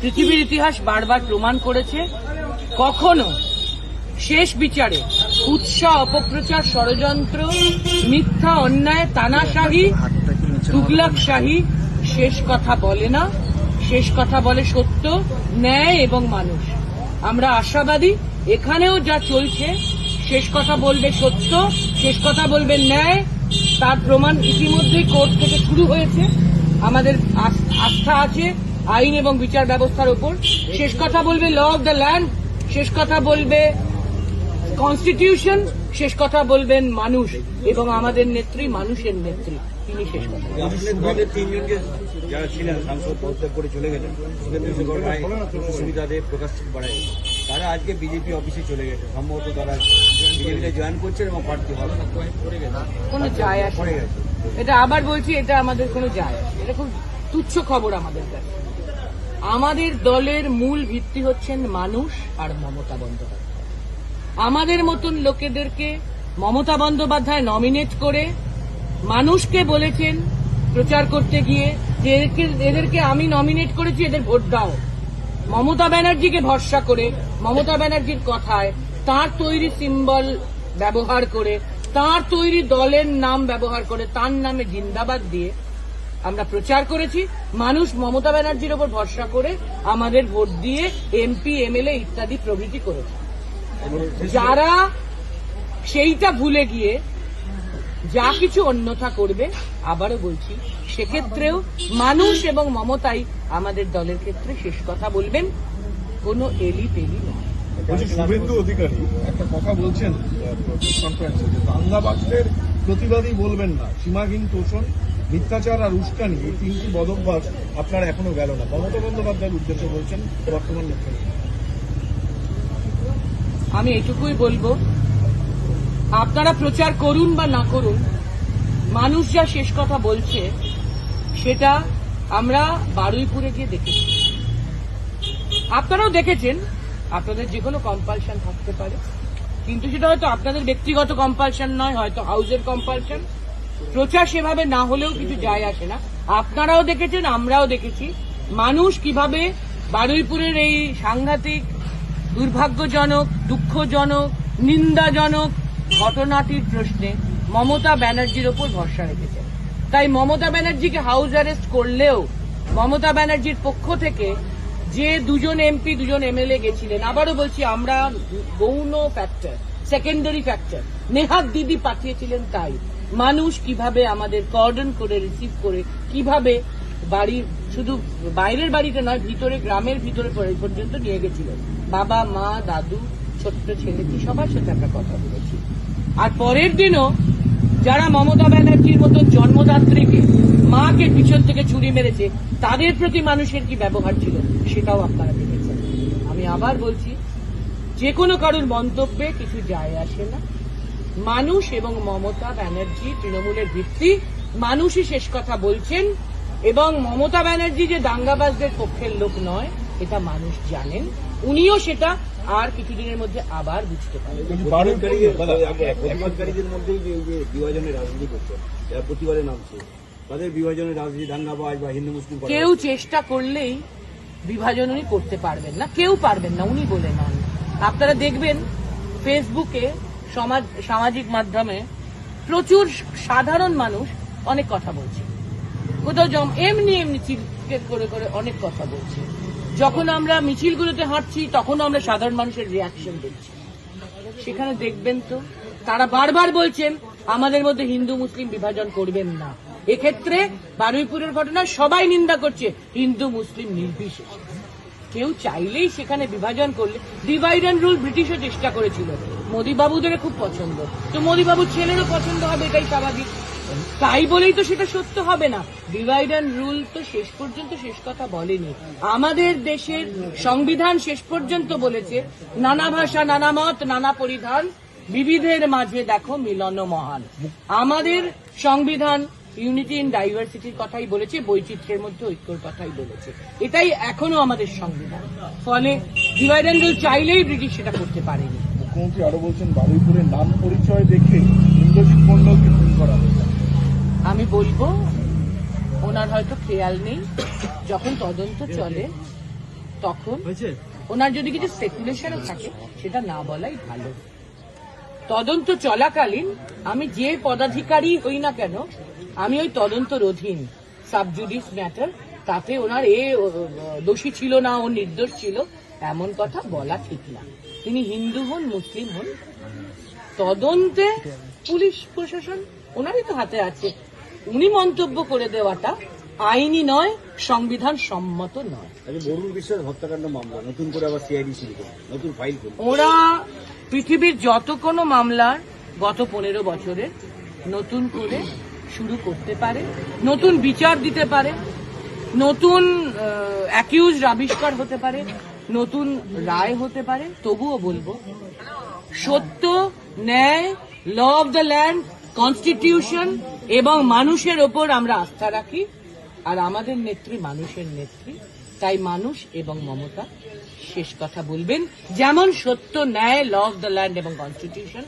পৃথিবীর ইতিহাস বারবার প্রমাণ করেছে কখনো শেষ বিচারে উৎসাহ অপপ্রচার ষড়যন্ত্র মিথ্যা অন্যায় তানাশাহী তুগলকশাহী শেষ কথা বলে না। শেষ কথা বলে সত্য, ন্যায় এবং মানুষ। আমরা আশাবাদী এখানেও যা চলছে শেষ কথা বলবে সত্য, শেষ কথা বলবে ন্যায়। তার প্রমাণ ইতিমধ্যেই কোর্ট থেকে শুরু হয়েছে। আমাদের আস্থা আছে আইন এবং বিচার ব্যবস্থার উপর। শেষ কথা বলবে ল অফ দ্য ল্যান্ড, শেষ কথা বলবে কনস্টিটিউশন, শেষ কথা বলবেন মানুষ এবং আমাদের নেত্রী মানুষের নেত্রী, তিনি শেষ কথা। তিনজনকে যারা ছিলেন সাংসদ পদত্যাগ করে চলে গেলেন, সুস্মিতা দেব, প্রকাশ বাড়াই, তারা আজকে বিজেপি অফিসে চলে গেছে। সম্ভবত তারা বিজেপিতে জয়েন করছেন এবং প্রার্থী হবে। কোনো যায় আসে না। এটা আবার বলছি, এটা আমাদের কোনো যায়, এটা খুব তুচ্ছ খবর আমাদের কাছে। আমাদের দলের মূল ভিত্তি হচ্ছেন মানুষ আর মমতা বন্দ্যোপাধ্যায়। আমাদের মতন লোকেদেরকে মমতা বন্দ্যোপাধ্যায় নমিনেট করে মানুষকে বলেছেন প্রচার করতে গিয়ে যে এদেরকে আমি নমিনেট করেছি, এদের ভোট দাও। মমতা ব্যানার্জিকে ভরসা করে, মমতা ব্যানার্জির কথায়, তার তৈরি সিম্বল ব্যবহার করে, তার তৈরি দলের নাম ব্যবহার করে, তার নামে জিন্দাবাদ দিয়ে আমরা প্রচার করেছি। মানুষ মমতা ব্যানার্জির ওপর ভরসা করে আমাদের ভোট দিয়ে এমপি এমএলএ ইত্যাদি প্রভৃতি করেছে। যারা সেইটা ভুলে গিয়ে যা কিছু অন্যথা করবে, আবারও বলছি, সেক্ষেত্রেও মানুষ এবং মমতাই আমাদের দলের ক্ষেত্রে শেষ কথা বলবেন, কোনো এলি পেলি নয়। শুভেন্দু অধিকারী একটা কথা বলছেন কনফারেন্সে, যে দাঙ্গাবাজদের প্রতিবাদী বলবেন না, সীমাহীন তোষণ, মিথ্যাচার আর উস্কানি, এই তিনটি বদভ্যাস আপনার এখনো গেল না। মমতা বন্দ্যোপাধ্যায়ের উদ্দেশ্যে বলছেন বর্তমান মুখ্যমন্ত্রী। আমি এটুকুই বলবো, আপনারা প্রচার করুন বা না করুন, মানুষ যা শেষ কথা বলছে সেটা আমরা বারুইপুরে গিয়ে দেখেছি। আপনারাও দেখেছেন। আপনাদের যে কোনো কম্পালশন থাকতে পারে, কিন্তু সেটা হয়তো আপনাদের ব্যক্তিগত কম্পালশন নয়, হয়তো হাউসের কম্পালশন। প্রচার সেভাবে না হলেও কিছু যায় আসে না। আপনারাও দেখেছেন, আমরাও দেখেছি মানুষ কিভাবে বারুইপুরের এই সাংঘাতিক দুর্ভাগ্যজনক, দুঃখজনক, নিন্দাজনক ঘটনাটির প্রশ্নে মমতা ব্যানার্জির ওপর ভরসা রেখেছেন। তাই মমতা ব্যানার্জিকে হাউস অ্যারেস্ট করলেও মমতা ব্যানার্জির পক্ষ থেকে যে দুজন এমপি, দুজন এমএলএ গেছিলেন, আবারও বলছি, আমরা গৌণ ফ্যাক্টর, সেকেন্ডারি ফ্যাক্টর, নেহাত দিদি পাঠিয়েছিলেন। তাই মানুষ কিভাবে আমাদের কর্ডন করে রিসিভ করে, কিভাবে বাড়ি, শুধু বাইরের বাড়িতে নয়, ভিতরে, গ্রামের ভিতরে পর্যন্ত নিয়ে গেছিলেন। বাবা, মা, দাদু, ছোট্ট ছেলেটি, সবার সাথে একটা কথা বলেছি। আর পরের দিনও যারা মমতা ব্যানার্জির মতন জন্মদাত্রীকে, মাকে পিছন থেকে ছুরি মেরেছে, তাদের প্রতি মানুষের কি ব্যবহার ছিল সেটাও আপনারা দেখেছেন। আমি আবার বলছি, যে কোনো কারোর মন্তব্যে কিছু যায় আসে না। মানুষ এবং মমতা ব্যানার্জি তৃণমূলের ভিত্তি, মানুষই শেষ কথা বলছেন এবং মমতা ব্যানার্জি যে দাঙ্গাবাজদের পক্ষের লোক নয় এটা মানুষ জানেন। উনিও সেটা আর কিছুদিনের মধ্যে আবার বুঝতে পারেন। প্রতিবাদকারীদের মধ্যে যে বিভাজনের রাজনীতি করছে, যারা প্রতিবাদে নামছে, তাদের বিভাজনের রাজনীতি, দাঙ্গাবাজ বা হিন্দু মুসলিম, কেউ চেষ্টা করলেই বিভাজন উনি করতে পারবেন না, কেউ পারবেন না, উনি বলে নন। আপনারা দেখবেন ফেসবুকে, সামাজিক মাধ্যমে প্রচুর সাধারণ মানুষ অনেক কথা বলছে, কোথাও এমনি এমনি চিৎকার করে করে অনেক কথা বলছে। যখন আমরা মিছিলগুলোতে হাঁটছি তখন আমরা সাধারণ মানুষের রিয়াকশন দেখছি। সেখানে দেখবেন তো তারা বারবার বলছেন আমাদের মধ্যে হিন্দু মুসলিম বিভাজন করবেন না। এক্ষেত্রে বারুইপুরের ঘটনা সবাই নিন্দা করছে, হিন্দু মুসলিম নির্বিশেষে। কেউ চাইলেই সেখানে বিভাজন করলে, ডিভাইড অ্যান্ড রুল ব্রিটিশও চেষ্টা করেছিল, মোদিবাবুদের খুব পছন্দ, তো মোদিবাবুর ছেলেরও পছন্দ হবে, এটাই স্বাভাবিক। তাই বলেই তো সেটা সত্য হবে না। ডিভাইড অ্যান্ড রুল তো শেষ পর্যন্ত শেষ কথা বলেনি। আমাদের দেশের সংবিধান শেষ পর্যন্ত বলেছে, নানা ভাষা, নানা মত, নানা পরিধান, বিবিধের মাঝে দেখো মিলন মহান। আমাদের সংবিধান ইউনিটি ইন ডাইভার্সিটির কথাই বলেছে, বৈচিত্র্যের মধ্যে ঐক্যর কথাই বলেছে। এটাই এখনো আমাদের সংবিধান। ফলে ডিভাইড অ্যান্ড রুল চাইলেই ব্রিটিশ সেটা করতে পারেনি। মুখ্যমন্ত্রী আরো বলছেন, বারুইপুরের নাম পরিচয় দেখে ইন্দ্রজিৎ মন্ডলকে খুন করা হয়েছে। আমি বলবো, ওনার হয়তো খেয়াল নেই, যখন তদন্ত চলে তখন ওনার যদি কিছু স্পেকুলেশনও থাকে সেটা না বলাই ভালো। তদন্ত চলাকালীন আমি যে পদাধিকারী হই না কেন, আমি ওই তদন্তর অধীন, সাবজুডিস ম্যাটার, তাতে ওনার দোষী ছিল না, ও নির্দোষ ছিল এমন কথা বলা ঠিক না। তিনি হিন্দু হন, মুসলিম হন, তদন্তে পুলিশ প্রশাসন ওনারই তো হাতে আছে। উনি মন্তব্য করে দেওয়াটা আইনি নয়, সংবিধান সম্মত নয়। বরুণ বিশ্বাস হত্যাকাণ্ড মামলা নতুন করে আবার সিআইডি শুরু করে, নতুন ফাইল করে। ওরা পৃথিবীর যত কোনো মামলার গত 15 বছরের নতুন করে শুরু করতে পারে, নতুন বিচার দিতে পারে, নতুন অ্যাকিউজ আবিষ্কার হতে পারে, নতুন রায় হতে পারে। তবুও বলবো, সত্য, ন্যায়, law of the land, constitution এবং মানুষের ওপর আমরা আস্থা রাখি। আর আমাদের নেত্রী মানুষের নেত্রী, তাই মানুষ এবং মমতা শেষ কথা বলবেন। যেমন সত্য, ন্যায়, ল অফ দ্য ল্যান্ড এবং কনস্টিটিউশন